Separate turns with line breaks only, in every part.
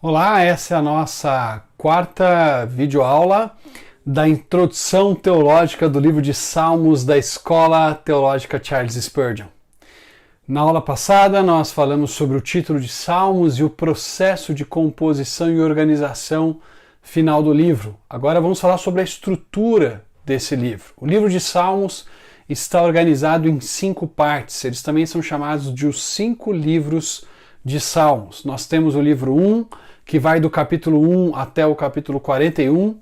Olá, essa é a nossa quarta videoaula da introdução teológica do livro de Salmos da Escola Teológica Charles Spurgeon. Na aula passada nós falamos sobre o título de Salmos e o processo de composição e organização final do livro. Agora vamos falar sobre a estrutura desse livro. O livro de Salmos está organizado em 5 partes. Eles também são chamados de os 5 livros de Salmos. Nós temos o livro 1, que vai do capítulo 1 até o capítulo 41.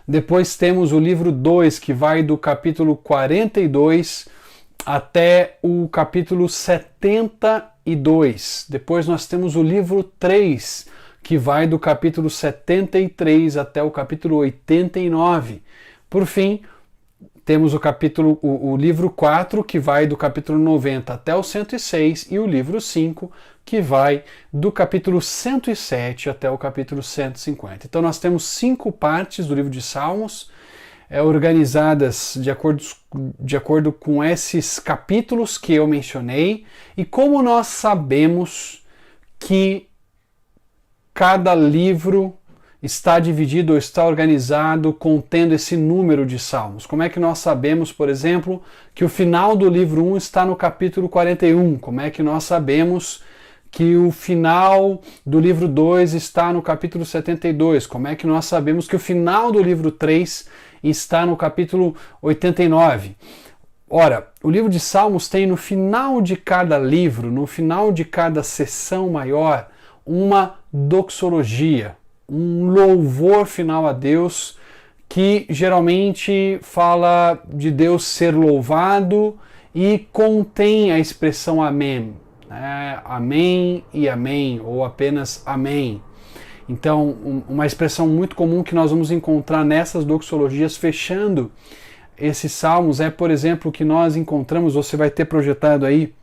Depois temos o livro 2, que vai do capítulo 42 até o capítulo 72. Depois nós temos o livro 3, que vai do capítulo 73 até o capítulo 89. Por fim, temos o livro 4, que vai do capítulo 90 até o 106, e o livro 5, que vai do capítulo 107 até o capítulo 150. Então nós temos 5 partes do livro de Salmos, organizadas de acordo com esses capítulos que eu mencionei. E como nós sabemos que cada livro está dividido ou está organizado contendo esse número de salmos? Como é que nós sabemos, por exemplo, que o final do livro 1 está no capítulo 41? Como é que nós sabemos que o final do livro 2 está no capítulo 72? Como é que nós sabemos que o final do livro 3 está no capítulo 89? Ora, o livro de Salmos tem no final de cada livro, no final de cada sessão maior, uma doxologia, um louvor final a Deus, que geralmente fala de Deus ser louvado e contém a expressão amém. Amém e amém, ou apenas amém. Então, uma expressão muito comum que nós vamos encontrar nessas doxologias fechando esses salmos é, por exemplo, que nós encontramos, você vai ter projetado aí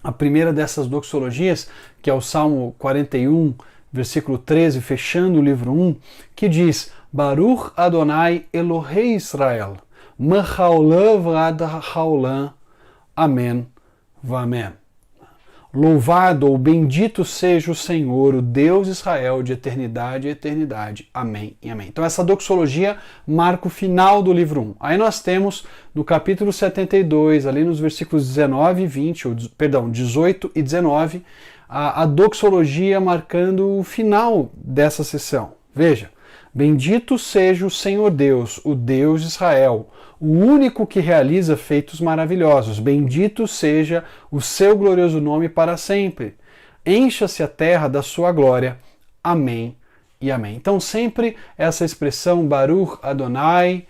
a primeira dessas doxologias, que é o Salmo 41, versículo 13, fechando o livro 1, que diz: Baruch Adonai Elohei Israel, Mahaolam Vad Haolam, Amém V'Amém. Louvado ou bendito seja o Senhor, o Deus de Israel, de eternidade a eternidade. Amém e amém. Então essa doxologia marca o final do livro 1. Aí nós temos no capítulo 72, ali nos versículos 19 e 20, 18 e 19, a doxologia marcando o final dessa sessão. Veja: bendito seja o Senhor Deus, o Deus de Israel, o único que realiza feitos maravilhosos. Bendito seja o seu glorioso nome para sempre. Encha-se a terra da sua glória. Amém e amém. Então sempre essa expressão Baruch Adonai,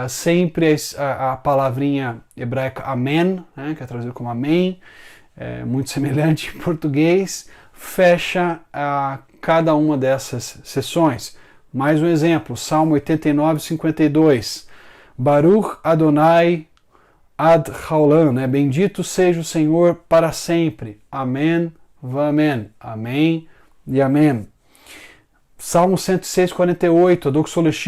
sempre a palavrinha hebraica amém, que é traduzido como amém, muito semelhante em português, fecha cada uma dessas sessões. Mais um exemplo, Salmo 89, 52. Baruch Adonai Ad Haolam, bendito seja o Senhor para sempre. Amém, v'amém. Amém e amém. Salmo 106, 48,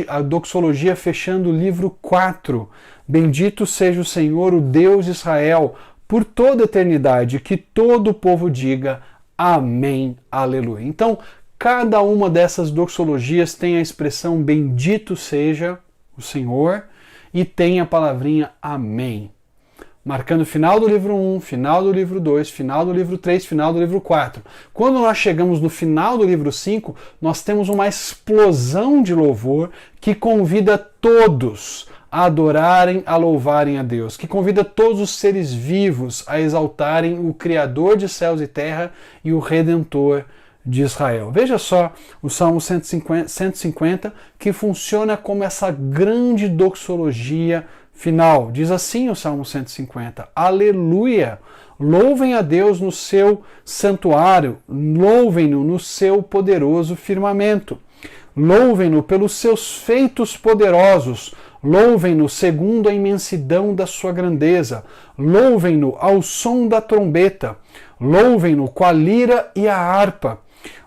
a doxologia fechando o livro 4. Bendito seja o Senhor, o Deus de Israel, por toda a eternidade, que todo o povo diga amém, aleluia. Então, cada uma dessas doxologias tem a expressão bendito seja o Senhor e tem a palavrinha amém, marcando o final do livro 1, final do livro 2, final do livro 3, final do livro 4. Quando nós chegamos no final do livro 5, nós temos uma explosão de louvor que convida todos a adorarem, a louvarem a Deus, que convida todos os seres vivos a exaltarem o Criador de céus e terra e o Redentor de Israel. Veja só o Salmo 150, que funciona como essa grande doxologia final. Diz assim o Salmo 150: Aleluia! Louvem a Deus no seu santuário, louvem-no no seu poderoso firmamento. Louvem-no pelos seus feitos poderosos, louvem-no segundo a imensidão da sua grandeza, louvem-no ao som da trombeta, louvem-no com a lira e a harpa,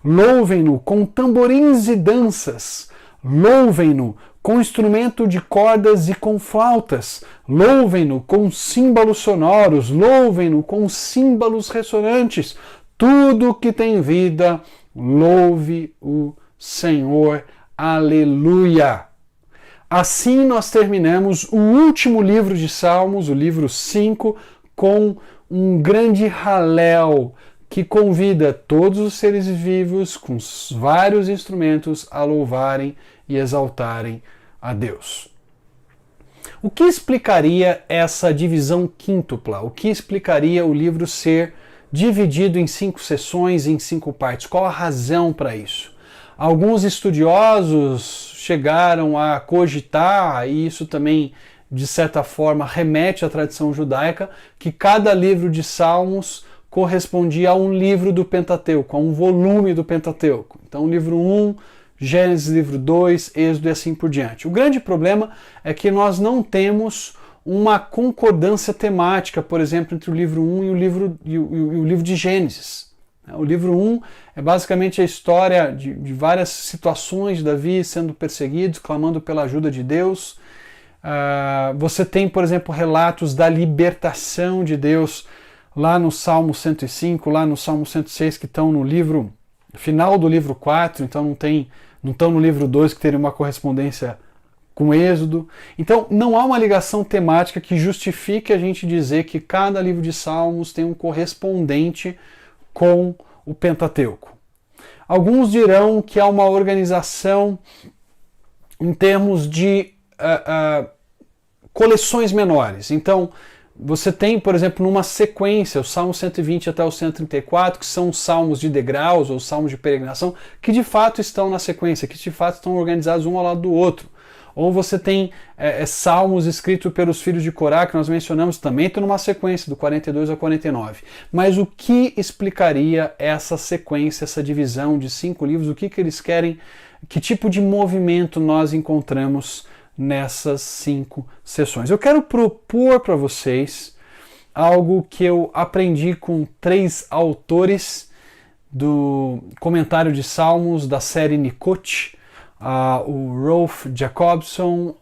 louvem-no com tamborins e danças, louvem-no com instrumento de cordas e com flautas, louvem-no com símbolos sonoros, louvem-no com símbolos ressonantes, tudo que tem vida, louve o Senhor. Aleluia! Assim nós terminamos o último livro de Salmos, o livro 5, com um grande Halel que convida todos os seres vivos com vários instrumentos a louvarem e exaltarem a Deus. O que explicaria essa divisão quíntupla? O que explicaria o livro ser dividido em 5 sessões, em 5 partes? Qual a razão para isso? Alguns estudiosos chegaram a cogitar, e isso também, de certa forma, remete à tradição judaica, que cada livro de Salmos correspondia a um livro do Pentateuco, a um volume do Pentateuco. Então, livro 1, Gênesis, livro 2, Êxodo e assim por diante. O grande problema é que nós não temos uma concordância temática, por exemplo, entre o livro 1 e o livro de Gênesis. O livro 1 é basicamente a história de várias situações de Davi sendo perseguido, clamando pela ajuda de Deus. Você tem, por exemplo, relatos da libertação de Deus lá no Salmo 105, lá no Salmo 106, que estão no livro final do livro 4, então não estão no livro 2, que teria uma correspondência com Êxodo. Então não há uma ligação temática que justifique a gente dizer que cada livro de Salmos tem um correspondente com o Pentateuco. Alguns dirão que há uma organização em termos de coleções menores. Então, você tem, por exemplo, numa sequência, o Salmo 120 até o 134, que são salmos de degraus ou salmos de peregrinação, que de fato estão na sequência, que de fato estão organizados um ao lado do outro. Ou você tem salmos escritos pelos filhos de Corá, que nós mencionamos também, estão numa sequência, do 42 ao 49. Mas o que explicaria essa sequência, essa divisão de 5 livros? O que eles querem? Que tipo de movimento nós encontramos nessas 5 sessões? Eu quero propor para vocês algo que eu aprendi com 3 autores do comentário de Salmos da série Nikot, o Rolf Jacobson,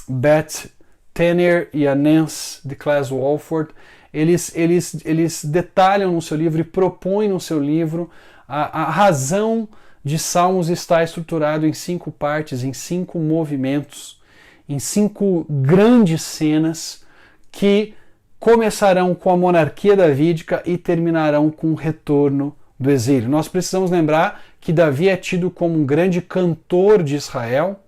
Beth Tanner e a Nance de Claes Walford. Eles detalham no seu livro e propõem no seu livro a razão de Salmos estar estruturado em 5 partes, em 5 movimentos, em 5 grandes cenas que começarão com a monarquia davídica e terminarão com o retorno do exílio. Nós precisamos lembrar que Davi é tido como um grande cantor de Israel.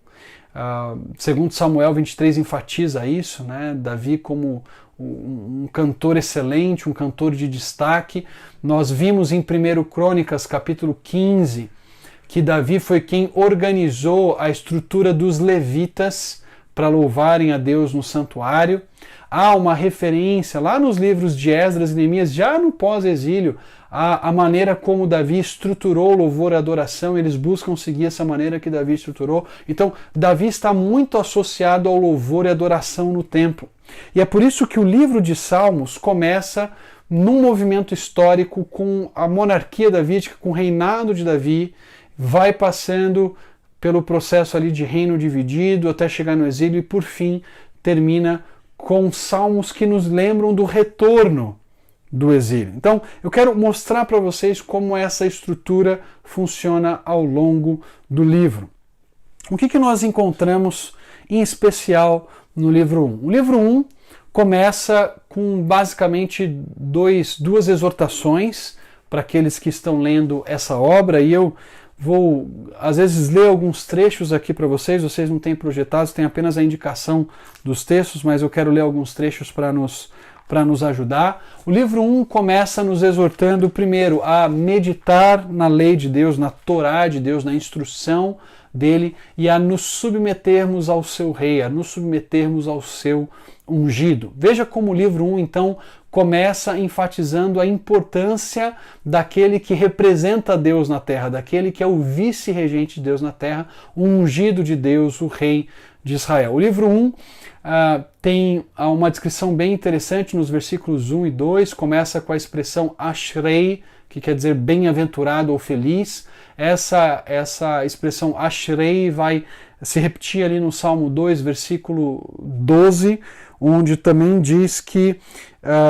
Segundo Samuel 23 enfatiza isso, né? Davi como um cantor excelente, um cantor de destaque. Nós vimos em 1 Crônicas, capítulo 15, que Davi foi quem organizou a estrutura dos levitas para louvarem a Deus no santuário. Há uma referência lá nos livros de Esdras e Neemias, já no pós-exílio, a maneira como Davi estruturou louvor e adoração. Eles buscam seguir essa maneira que Davi estruturou. Então, Davi está muito associado ao louvor e adoração no templo. E é por isso que o livro de Salmos começa num movimento histórico com a monarquia davídica, com o reinado de Davi, vai passando pelo processo ali de reino dividido até chegar no exílio e, por fim, termina com salmos que nos lembram do retorno do exílio. Então, eu quero mostrar para vocês como essa estrutura funciona ao longo do livro. O que nós encontramos em especial no livro 1? O livro 1 começa com basicamente duas exortações para aqueles que estão lendo essa obra, e eu vou, às vezes, ler alguns trechos aqui para vocês. Vocês não têm projetados, tem apenas a indicação dos textos, mas eu quero ler alguns trechos para nos ajudar. O livro 1 começa nos exortando, primeiro, a meditar na lei de Deus, na Torá de Deus, na instrução dele, e a nos submetermos ao seu rei, a nos submetermos ao seu ungido. Veja como o livro 1, então, começa enfatizando a importância daquele que representa Deus na terra, daquele que é o vice-regente de Deus na terra, o ungido de Deus, o rei de Israel. O livro 1 tem uma descrição bem interessante nos versículos 1 e 2, começa com a expressão Ashrei, que quer dizer bem-aventurado ou feliz. Essa expressão Ashrei vai se repetir ali no Salmo 2, versículo 12, onde também diz que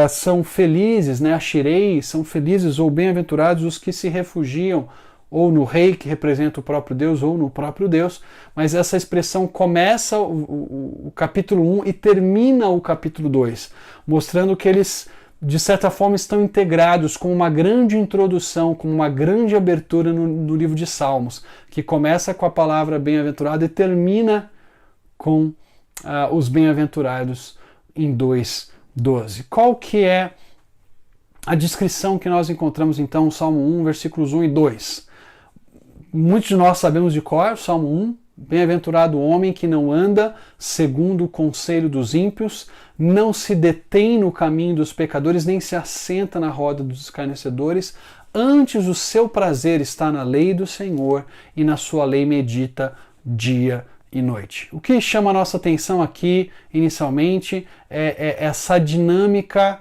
são felizes, né? Ashrei, são felizes ou bem-aventurados os que se refugiam ou no rei, que representa o próprio Deus, ou no próprio Deus, mas essa expressão começa o capítulo 1 e termina o capítulo 2, mostrando que eles, de certa forma, estão integrados com uma grande introdução, com uma grande abertura no livro de Salmos, que começa com a palavra bem-aventurado e termina com os bem-aventurados em 2:12. Qual que é a descrição que nós encontramos então no Salmo 1, versículos 1 e 2? Muitos de nós sabemos de cor, Salmo 1, bem-aventurado o homem que não anda segundo o conselho dos ímpios, não se detém no caminho dos pecadores, nem se assenta na roda dos escarnecedores, antes o seu prazer está na lei do Senhor e na sua lei medita dia e noite. O que chama a nossa atenção aqui, inicialmente, é essa dinâmica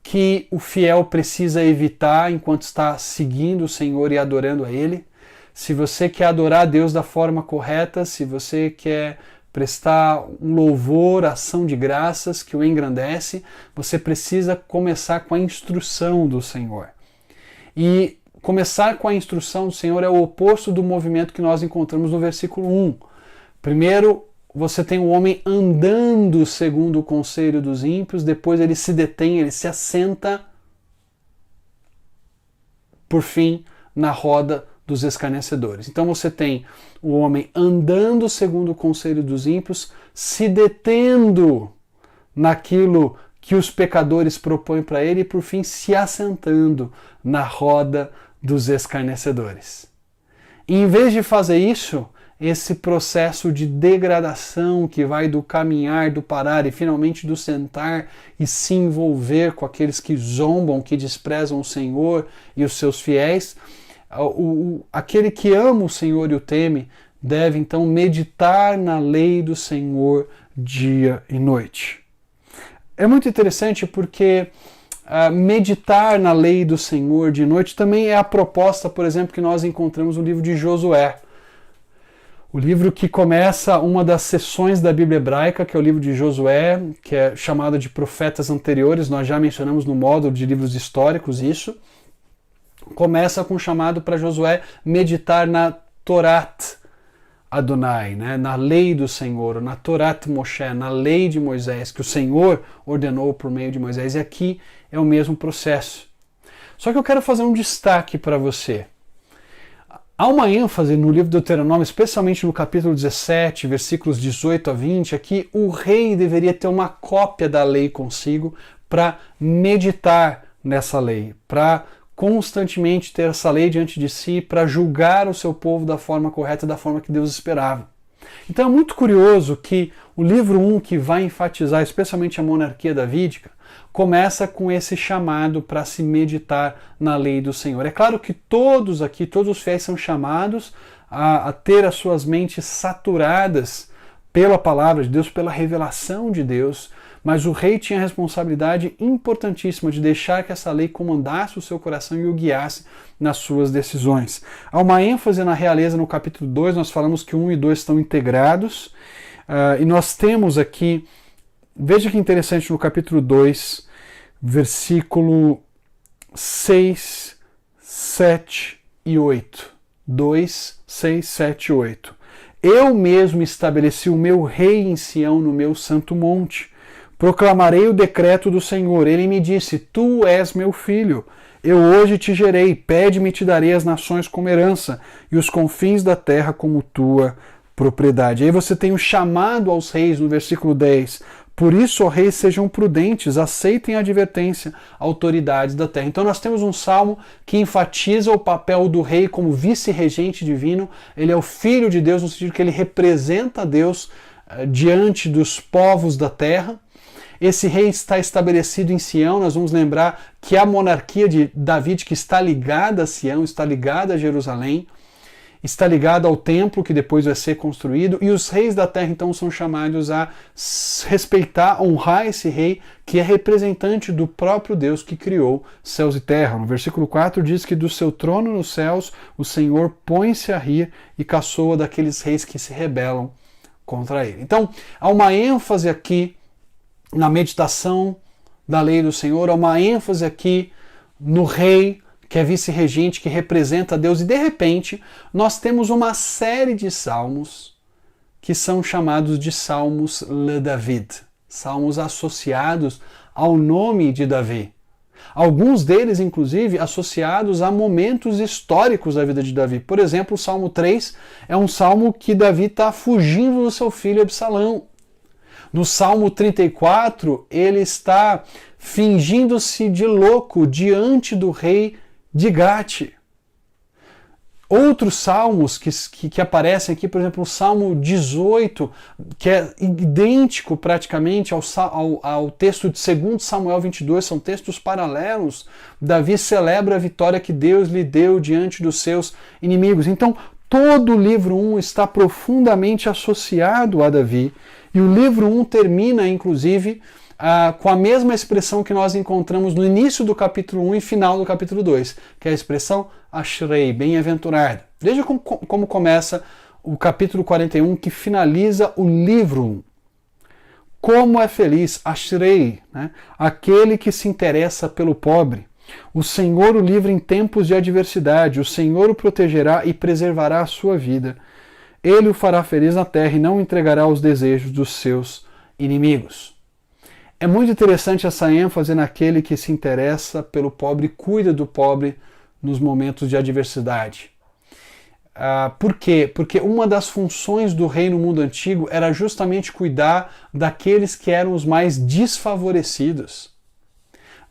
que o fiel precisa evitar enquanto está seguindo o Senhor e adorando a Ele. Se você quer adorar a Deus da forma correta, se você quer prestar um louvor, ação de graças que o engrandece, você precisa começar com a instrução do Senhor. E começar com a instrução do Senhor é o oposto do movimento que nós encontramos no versículo 1. Primeiro, você tem o homem andando segundo o conselho dos ímpios, depois ele se detém, ele se assenta, por fim, na roda dos escarnecedores. Então você tem o homem andando segundo o conselho dos ímpios, se detendo naquilo que os pecadores propõem para ele e, por fim, se assentando na roda dos escarnecedores. E, em vez de fazer isso, esse processo de degradação que vai do caminhar, do parar e finalmente do sentar e se envolver com aqueles que zombam, que desprezam o Senhor e os seus fiéis, aquele que ama o Senhor e o teme deve então meditar na lei do Senhor dia e noite. É muito interessante porque meditar na lei do Senhor de noite também é a proposta, por exemplo, que nós encontramos no livro de Josué. O livro que começa uma das seções da Bíblia hebraica, que é o livro de Josué, que é chamado de profetas anteriores, nós já mencionamos no módulo de livros históricos isso. Começa com o chamado para Josué meditar na Torat Adonai, né? Na lei do Senhor, na Torat Moshe, na lei de Moisés, que o Senhor ordenou por meio de Moisés. E aqui é o mesmo processo. Só que eu quero fazer um destaque para você. Há uma ênfase no livro de Deuteronômio, especialmente no capítulo 17, versículos 18 a 20, é que o rei deveria ter uma cópia da lei consigo para meditar nessa lei, para constantemente ter essa lei diante de si, para julgar o seu povo da forma correta, da forma que Deus esperava. Então é muito curioso que o livro 1, que vai enfatizar especialmente a monarquia davídica, começa com esse chamado para se meditar na lei do Senhor. É claro que todos aqui, todos os fiéis são chamados a ter as suas mentes saturadas pela palavra de Deus, pela revelação de Deus, mas o rei tinha a responsabilidade importantíssima de deixar que essa lei comandasse o seu coração e o guiasse nas suas decisões. Há uma ênfase na realeza no capítulo 2, nós falamos que 1 e 2 estão integrados, e nós temos aqui, veja que interessante, no capítulo 2, versículo 6, 7 e 8. 2, 6, 7 e 8. Eu mesmo estabeleci o meu rei em Sião no meu santo monte. Proclamarei o decreto do Senhor. Ele me disse, tu és meu filho. Eu hoje te gerei. Pede-me e te darei as nações como herança e os confins da terra como tua propriedade. Aí você tem o chamado aos reis no versículo 10. Por isso, ó reis, sejam prudentes, aceitem a advertência, autoridades da terra. Então nós temos um salmo que enfatiza o papel do rei como vice-regente divino. Ele é o filho de Deus, no sentido que ele representa a Deus diante dos povos da terra. Esse rei está estabelecido em Sião. Nós vamos lembrar que a monarquia de Davi, que está ligada a Sião, está ligada a Jerusalém, está ligada ao templo que depois vai ser construído, e os reis da terra então são chamados a respeitar, honrar esse rei que é representante do próprio Deus que criou céus e terra. No versículo 4 diz que do seu trono nos céus o Senhor põe-se a rir e caçoa daqueles reis que se rebelam contra ele. Então há uma ênfase aqui na meditação da lei do Senhor, há uma ênfase aqui no rei que é vice-regente, que representa Deus, e de repente nós temos uma série de salmos que são chamados de Salmos le David, salmos associados ao nome de Davi. Alguns deles, inclusive, associados a momentos históricos da vida de Davi. Por exemplo, o Salmo 3 é um salmo que Davi está fugindo do seu filho Absalão. No Salmo 34, ele está fingindo-se de louco diante do rei de Gate. Outros salmos que aparecem aqui, por exemplo, o Salmo 18, que é idêntico praticamente ao texto de 2 Samuel 22, são textos paralelos. Davi celebra a vitória que Deus lhe deu diante dos seus inimigos. Então, todo o livro 1 está profundamente associado a Davi. E o livro 1 termina, inclusive, com a mesma expressão que nós encontramos no início do capítulo 1 e final do capítulo 2, que é a expressão Ashrei, bem-aventurado. Veja como começa o capítulo 41, que finaliza o livro 1. Como é feliz, Ashrei, né? Aquele que se interessa pelo pobre. O Senhor o livra em tempos de adversidade, o Senhor o protegerá e preservará a sua vida. Ele o fará feliz na terra e não entregará os desejos dos seus inimigos. É muito interessante essa ênfase naquele que se interessa pelo pobre e cuida do pobre nos momentos de adversidade. Por quê? Porque uma das funções do rei no mundo antigo era justamente cuidar daqueles que eram os mais desfavorecidos,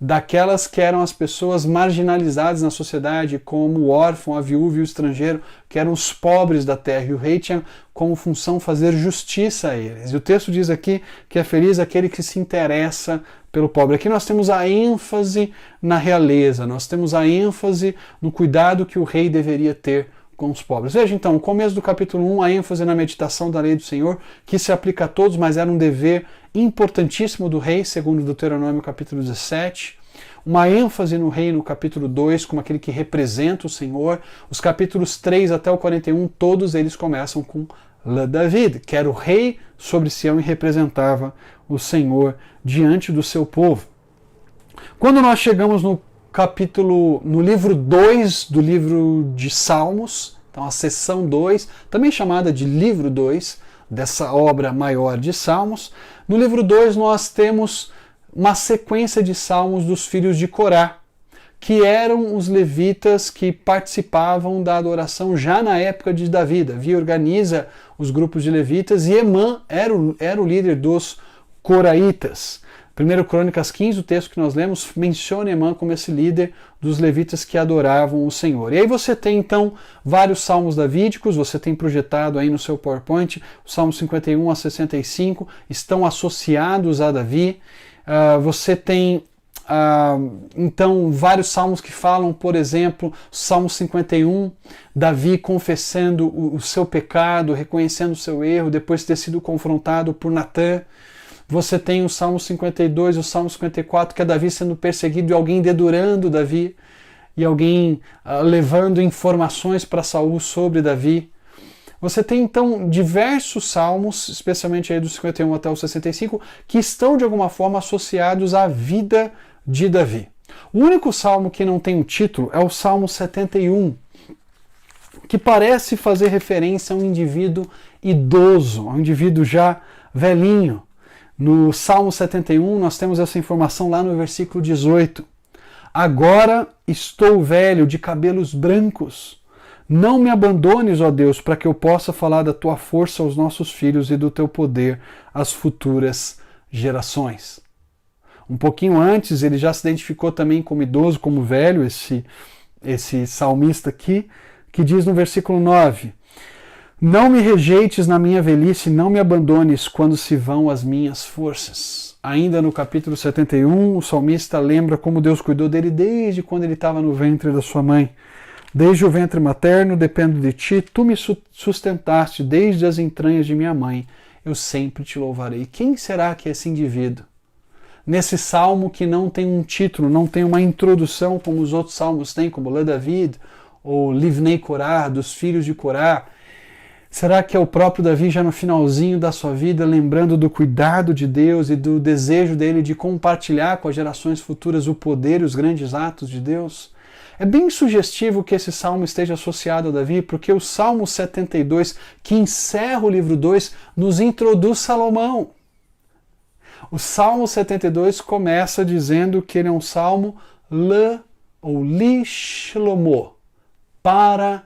daquelas que eram as pessoas marginalizadas na sociedade, como o órfão, a viúva e o estrangeiro, que eram os pobres da terra. E o rei tinha como função fazer justiça a eles. E o texto diz aqui que é feliz aquele que se interessa pelo pobre. Aqui nós temos a ênfase na realeza, nós temos a ênfase no cuidado que o rei deveria ter com os pobres. Veja então, no começo do capítulo 1, a ênfase na meditação da lei do Senhor, que se aplica a todos, mas era um dever importantíssimo do rei, segundo Deuteronômio capítulo 17. Uma ênfase no rei no capítulo 2, como aquele que representa o Senhor. Os capítulos 3 até o 41, todos eles começam com Le David, que era o rei sobre Sião e representava o Senhor diante do seu povo. Quando nós chegamos no livro 2 do livro de Salmos, então a seção 2, também chamada de livro 2, dessa obra maior de Salmos, no livro 2 nós temos uma sequência de salmos dos filhos de Corá, que eram os levitas que participavam da adoração já na época de Davi. Davi organiza os grupos de levitas e Emã era o líder dos coraitas. 1 Crônicas 15, o texto que nós lemos, menciona Emã como esse líder dos levitas que adoravam o Senhor. E aí você tem então vários salmos davídicos, você tem projetado aí no seu PowerPoint, os salmos 51 a 65 estão associados a Davi. Você tem então vários salmos que falam, por exemplo, Salmo 51, Davi confessando o seu pecado, reconhecendo o seu erro, depois de ter sido confrontado por Natã. Você tem o Salmo 52 e o Salmo 54, que é Davi sendo perseguido e alguém dedurando Davi, e alguém levando informações para Saul sobre Davi. Você tem então diversos salmos, especialmente aí do 51 até o 65, que estão de alguma forma associados à vida de Davi. O único salmo que não tem um título é o Salmo 71, que parece fazer referência a um indivíduo idoso, a um indivíduo já velhinho. No Salmo 71 nós temos essa informação lá no versículo 18. Agora estou velho, de cabelos brancos. Não me abandones, ó Deus, para que eu possa falar da tua força aos nossos filhos e do teu poder às futuras gerações. Um pouquinho antes, ele já se identificou também como idoso, como velho, esse salmista aqui, que diz no versículo 9: Não me rejeites na minha velhice, não me abandones quando se vão as minhas forças. Ainda no capítulo 71, o salmista lembra como Deus cuidou dele desde quando ele estava no ventre da sua mãe. Desde o ventre materno dependo de ti, tu me sustentaste desde as entranhas de minha mãe. Eu sempre te louvarei. Quem será que é esse indivíduo? Nesse salmo que não tem um título, não tem uma introdução como os outros salmos têm, como Le David ou Livnei Corá, dos filhos de Corá. Será que é o próprio Davi já no finalzinho da sua vida, lembrando do cuidado de Deus e do desejo dele de compartilhar com as gerações futuras o poder e os grandes atos de Deus? É bem sugestivo que esse salmo esteja associado a Davi, porque o Salmo 72, que encerra o livro 2, nos introduz Salomão. O Salmo 72 começa dizendo que ele é um salmo li Shlomo, para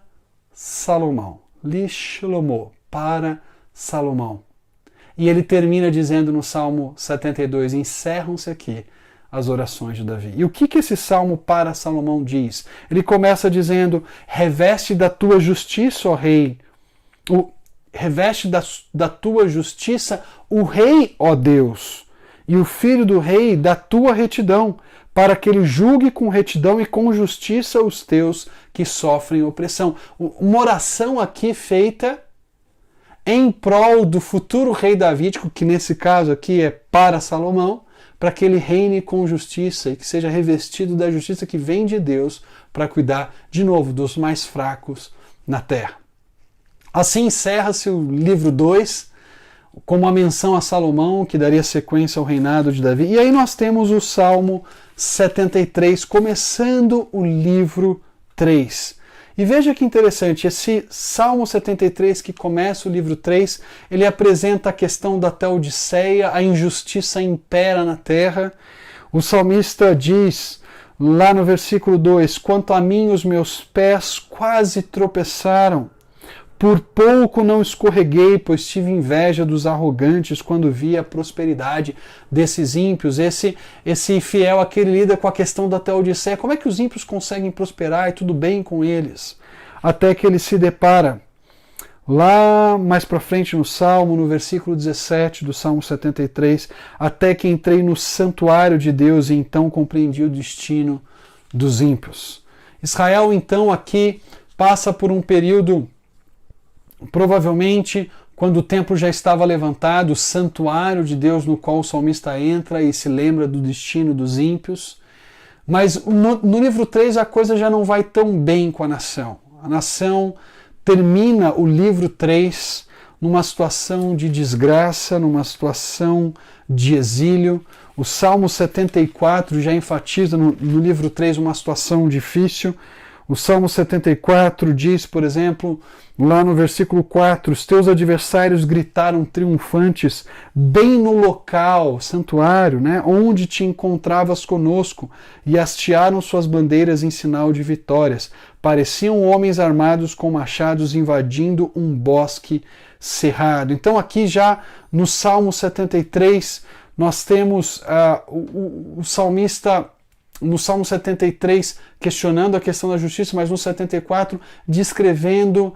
Salomão. Li Shlomo, para Salomão. E ele termina dizendo no Salmo 72, encerram-se aqui as orações de Davi. E o que esse salmo para Salomão diz? Ele começa dizendo, reveste da tua justiça, ó rei, reveste da tua justiça o rei, ó Deus, e o filho do rei da tua retidão, para que ele julgue com retidão e com justiça os teus que sofrem opressão. Uma oração aqui feita em prol do futuro rei davídico, que nesse caso aqui é para Salomão, para que ele reine com justiça e que seja revestido da justiça que vem de Deus para cuidar, de novo, dos mais fracos na terra. Assim encerra-se o livro 2, com uma menção a Salomão, que daria sequência ao reinado de Davi. E aí nós temos o Salmo 73, começando o livro 3. E veja que interessante, esse Salmo 73 que começa o livro 3, ele apresenta a questão da Teodiceia, a injustiça impera na terra. O salmista diz, lá no versículo 2, quanto a mim os meus pés quase tropeçaram, por pouco não escorreguei, pois tive inveja dos arrogantes quando vi a prosperidade desses ímpios. Esse fiel aqui lida com a questão da Teodiceia. Como é que os ímpios conseguem prosperar e tudo bem com eles? Até que ele se depara, lá mais para frente no Salmo, no versículo 17 do Salmo 73, até que entrei no santuário de Deus e então compreendi o destino dos ímpios. Israel então aqui passa por um período, provavelmente quando o templo já estava levantado, o santuário de Deus no qual o salmista entra e se lembra do destino dos ímpios. Mas no livro 3 a coisa já não vai tão bem com a nação. A nação termina o livro 3 numa situação de desgraça, numa situação de exílio. O Salmo 74 já enfatiza no livro 3 uma situação difícil. O Salmo 74 diz, por exemplo, lá no versículo 4, os teus adversários gritaram triunfantes bem no local, santuário, né, onde te encontravas conosco, e hastearam suas bandeiras em sinal de vitórias. Pareciam homens armados com machados invadindo um bosque cerrado. Então aqui já no Salmo 73 nós temos o salmista no Salmo 73 questionando a questão da justiça, mas no 74 descrevendo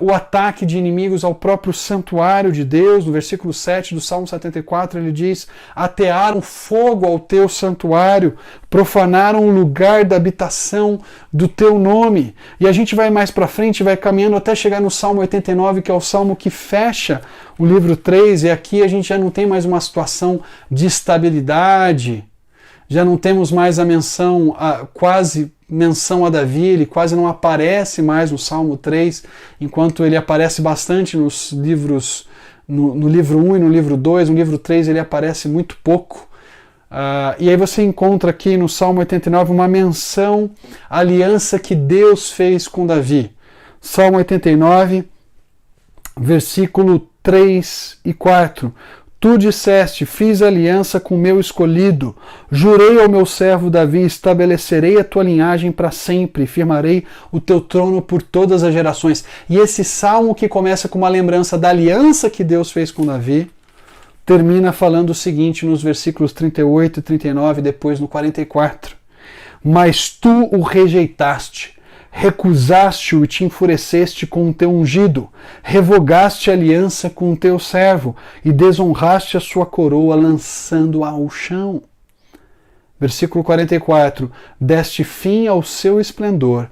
o ataque de inimigos ao próprio santuário de Deus. No versículo 7 do Salmo 74 ele diz, atearam fogo ao teu santuário, profanaram o lugar da habitação do teu nome. E a gente vai mais para frente, vai caminhando até chegar no Salmo 89, que é o salmo que fecha o livro 3, e aqui a gente já não tem mais uma situação de estabilidade, já não temos mais a menção, quase menção a Davi, ele quase não aparece mais no Salmo 3, enquanto ele aparece bastante nos livros, no livro 1 e no livro 2, no livro 3 ele aparece muito pouco. E aí você encontra aqui no Salmo 89 uma menção à aliança que Deus fez com Davi. Salmo 89, versículo 3 e 4. Tu disseste, fiz aliança com o meu escolhido, jurei ao meu servo Davi, estabelecerei a tua linhagem para sempre, firmarei o teu trono por todas as gerações. E esse salmo que começa com uma lembrança da aliança que Deus fez com Davi, termina falando o seguinte nos versículos 38 e 39, depois no 44. Mas tu o rejeitaste, recusaste-o e te enfureceste com o teu ungido, revogaste a aliança com o teu servo e desonraste a sua coroa lançando-a ao chão. Versículo 44, deste fim ao seu esplendor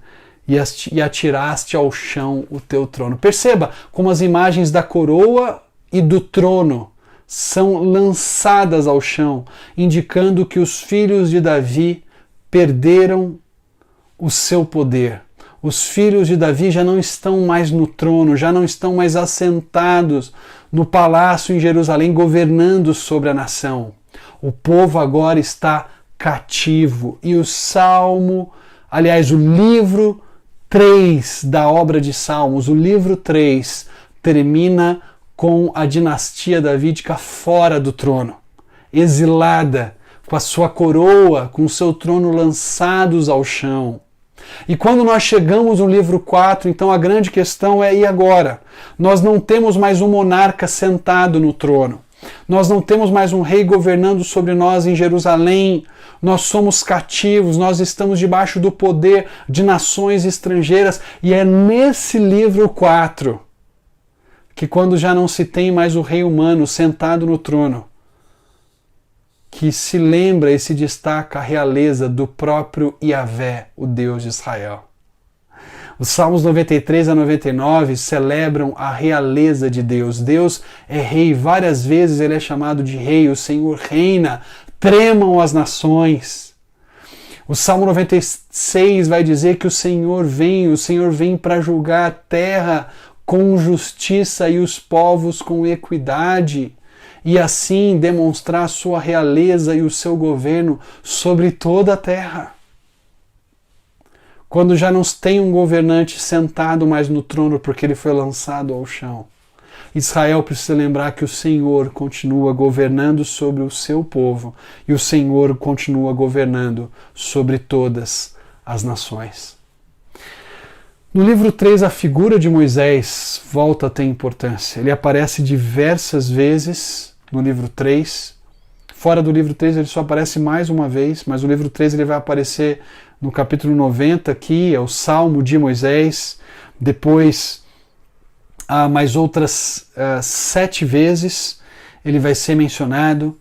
e atiraste ao chão o teu trono. Perceba como as imagens da coroa e do trono são lançadas ao chão, indicando que os filhos de Davi perderam o seu poder. Os filhos de Davi já não estão mais no trono, já não estão mais assentados no palácio em Jerusalém, governando sobre a nação. O povo agora está cativo. E o salmo Aliás, o livro 3 da obra de Salmos, o livro 3, termina com a dinastia davídica fora do trono, exilada, com a sua coroa, com o seu trono lançados ao chão. E quando nós chegamos no livro 4, então a grande questão é: e agora? Nós não temos mais um monarca sentado no trono. Nós não temos mais um rei governando sobre nós em Jerusalém. Nós somos cativos, nós estamos debaixo do poder de nações estrangeiras. E é nesse livro 4 que, quando já não se tem mais o rei humano sentado no trono, que se lembra e se destaca a realeza do próprio Yahvé, o Deus de Israel. Os Salmos 93 a 99 celebram a realeza de Deus. Deus é rei, várias vezes ele é chamado de rei, o Senhor reina, tremam as nações. O Salmo 96 vai dizer que o Senhor vem para julgar a terra com justiça e os povos com equidade, e assim demonstrar sua realeza e o seu governo sobre toda a terra. Quando já não tem um governante sentado mais no trono porque ele foi lançado ao chão, Israel precisa lembrar que o Senhor continua governando sobre o seu povo e o Senhor continua governando sobre todas as nações. No livro 3, a figura de Moisés volta a ter importância. Ele aparece diversas vezes no livro 3. Fora do livro 3 ele só aparece mais uma vez, mas no livro 3 ele vai aparecer no capítulo 90, que é o Salmo de Moisés. Depois, mais outras 7 vezes ele vai ser mencionado.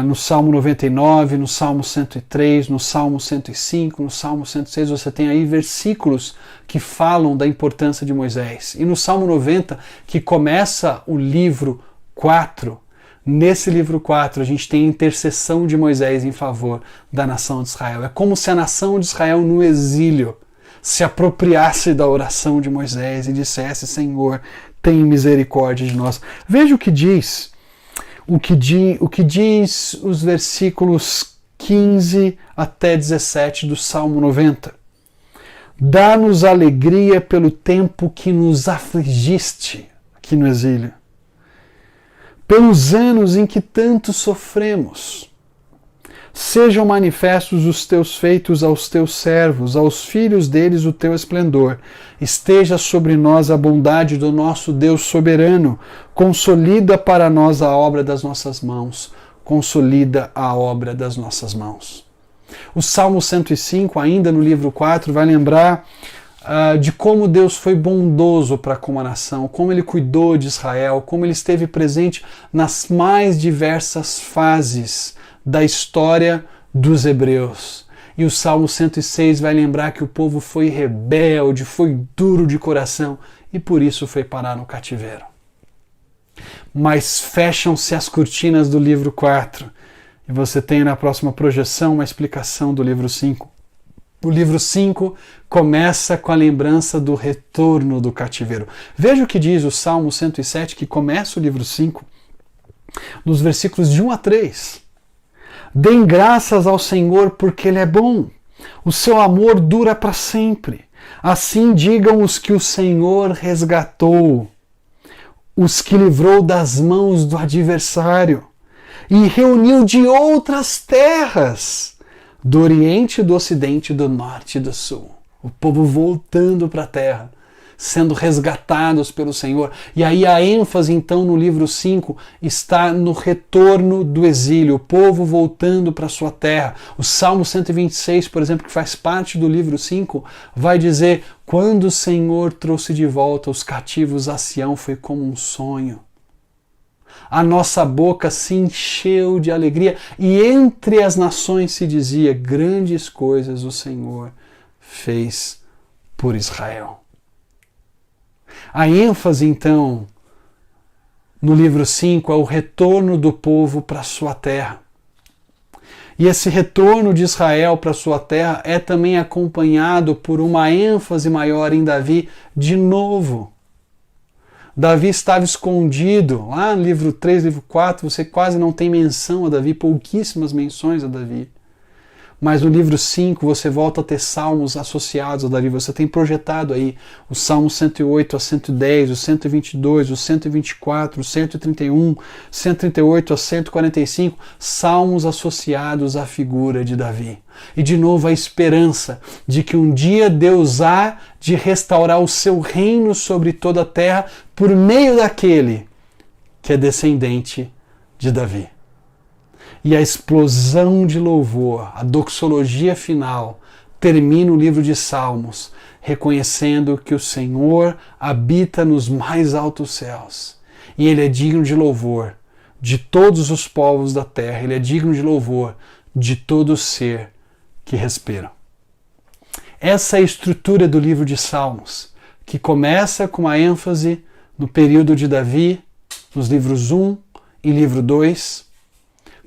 No Salmo 99, no Salmo 103, no Salmo 105, no Salmo 106, você tem aí versículos que falam da importância de Moisés. E no Salmo 90, que começa o livro 4, nesse livro 4 a gente tem a intercessão de Moisés em favor da nação de Israel. É como se a nação de Israel no exílio se apropriasse da oração de Moisés e dissesse: Senhor, tem misericórdia de nós. Veja o que diz os versículos 15 até 17 do Salmo 90. Dá-nos alegria pelo tempo que nos afligiste aqui no exílio, pelos anos em que tanto sofremos. Sejam manifestos os teus feitos aos teus servos, aos filhos deles o teu esplendor. Esteja sobre nós a bondade do nosso Deus soberano. Consolida para nós a obra das nossas mãos. Consolida a obra das nossas mãos. O Salmo 105, ainda no livro 4, vai lembrar de como Deus foi bondoso para com a nação, como ele cuidou de Israel, como ele esteve presente nas mais diversas fases da história dos hebreus. E o Salmo 106 vai lembrar que o povo foi rebelde, foi duro de coração e por isso foi parar no cativeiro. Mas fecham-se as cortinas do livro 4 e você tem na próxima projeção uma explicação do livro 5. O livro 5 começa com a lembrança do retorno do cativeiro. Veja o que diz o Salmo 107, que começa o livro 5, nos versículos de 1 a 3. Deem graças ao Senhor porque Ele é bom. O seu amor dura para sempre. Assim digam os que o Senhor resgatou, os que livrou das mãos do adversário e reuniu de outras terras, do Oriente, do Ocidente, do Norte e do Sul. O povo voltando para a terra, sendo resgatados pelo Senhor. E aí a ênfase então no livro 5 está no retorno do exílio, o povo voltando para sua terra. O Salmo 126, por exemplo, que faz parte do livro 5, vai dizer: quando o Senhor trouxe de volta os cativos a Sião, foi como um sonho. A nossa boca se encheu de alegria e entre as nações se dizia: grandes coisas o Senhor fez por Israel. A ênfase, então, no livro 5 é o retorno do povo para sua terra. E esse retorno de Israel para sua terra é também acompanhado por uma ênfase maior em Davi de novo. Davi estava escondido. Lá no livro 3, livro 4, você quase não tem menção a Davi, pouquíssimas menções a Davi. mas no livro 5 você volta a ter salmos associados a Davi. Você tem projetado aí os salmos 108 a 110, o 122, o 124, o 131, 138 a 145, salmos associados à figura de Davi. E de novo a esperança de que um dia Deus há de restaurar o seu reino sobre toda a terra por meio daquele que é descendente de Davi. E a explosão de louvor, a doxologia final, termina o livro de Salmos, reconhecendo que o Senhor habita nos mais altos céus. E Ele é digno de louvor de todos os povos da terra. Ele é digno de louvor de todo ser que respira. Essa é a estrutura do livro de Salmos, que começa com uma ênfase no período de Davi, nos livros 1 e livro 2,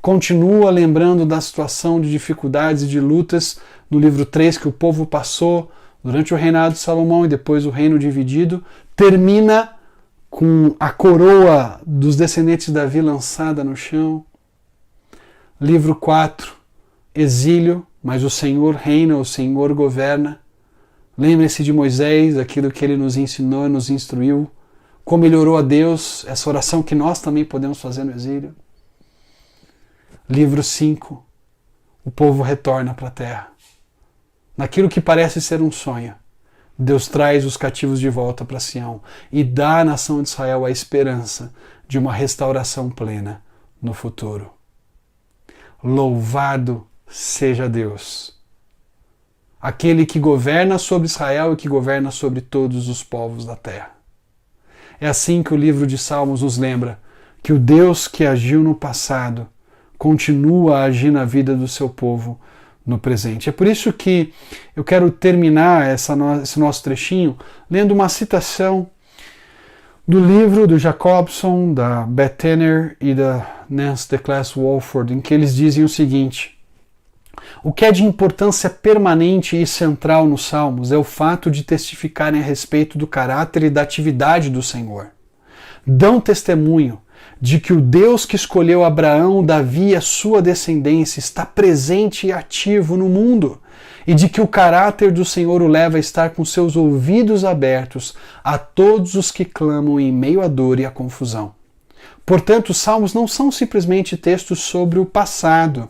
continua lembrando da situação de dificuldades e de lutas no livro 3 que o povo passou durante o reinado de Salomão e depois o reino dividido, termina com a coroa dos descendentes de Davi lançada no chão. Livro 4, exílio, mas o Senhor reina, o Senhor governa. Lembre-se de Moisés, aquilo que ele nos ensinou, nos instruiu, como ele orou a Deus, essa oração que nós também podemos fazer no exílio. Livro 5, o povo retorna para a terra. Naquilo que parece ser um sonho, Deus traz os cativos de volta para Sião e dá à nação de Israel a esperança de uma restauração plena no futuro. Louvado seja Deus, aquele que governa sobre Israel e que governa sobre todos os povos da terra. É assim que o livro de Salmos nos lembra que o Deus que agiu no passado continua a agir na vida do seu povo no presente. É por isso que eu quero terminar esse nosso trechinho lendo uma citação do livro do Jacobson, da Beth Tanner e da Nancy DeClass Walford, em que eles dizem o seguinte: o que é de importância permanente e central nos Salmos é o fato de testificarem a respeito do caráter e da atividade do Senhor. Dão testemunho de que o Deus que escolheu Abraão, Davi e a sua descendência está presente e ativo no mundo, e de que o caráter do Senhor o leva a estar com seus ouvidos abertos a todos os que clamam em meio à dor e à confusão. Portanto, os Salmos não são simplesmente textos sobre o passado,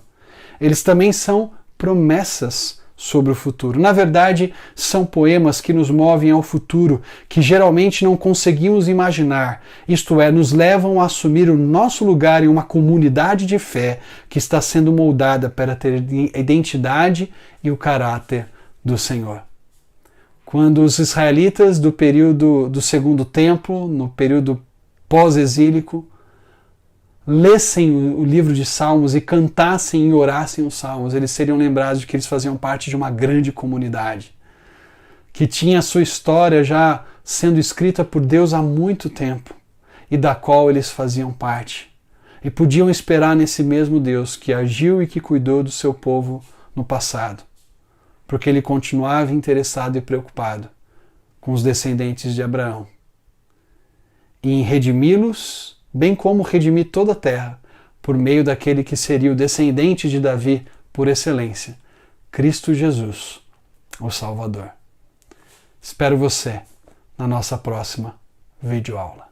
eles também são promessas sobre o futuro. Na verdade, são poemas que nos movem ao futuro, que geralmente não conseguimos imaginar, isto é, nos levam a assumir o nosso lugar em uma comunidade de fé que está sendo moldada para ter a identidade e o caráter do Senhor. Quando os israelitas do período do Segundo Templo, no período pós-exílico, lessem o livro de Salmos e cantassem e orassem os Salmos, eles seriam lembrados de que eles faziam parte de uma grande comunidade, que tinha a sua história já sendo escrita por Deus há muito tempo e da qual eles faziam parte. E podiam esperar nesse mesmo Deus que agiu e que cuidou do seu povo no passado, porque ele continuava interessado e preocupado com os descendentes de Abraão e em redimi-los, bem como redimir toda a terra, por meio daquele que seria o descendente de Davi por excelência, Cristo Jesus, o Salvador. Espero você na nossa próxima videoaula.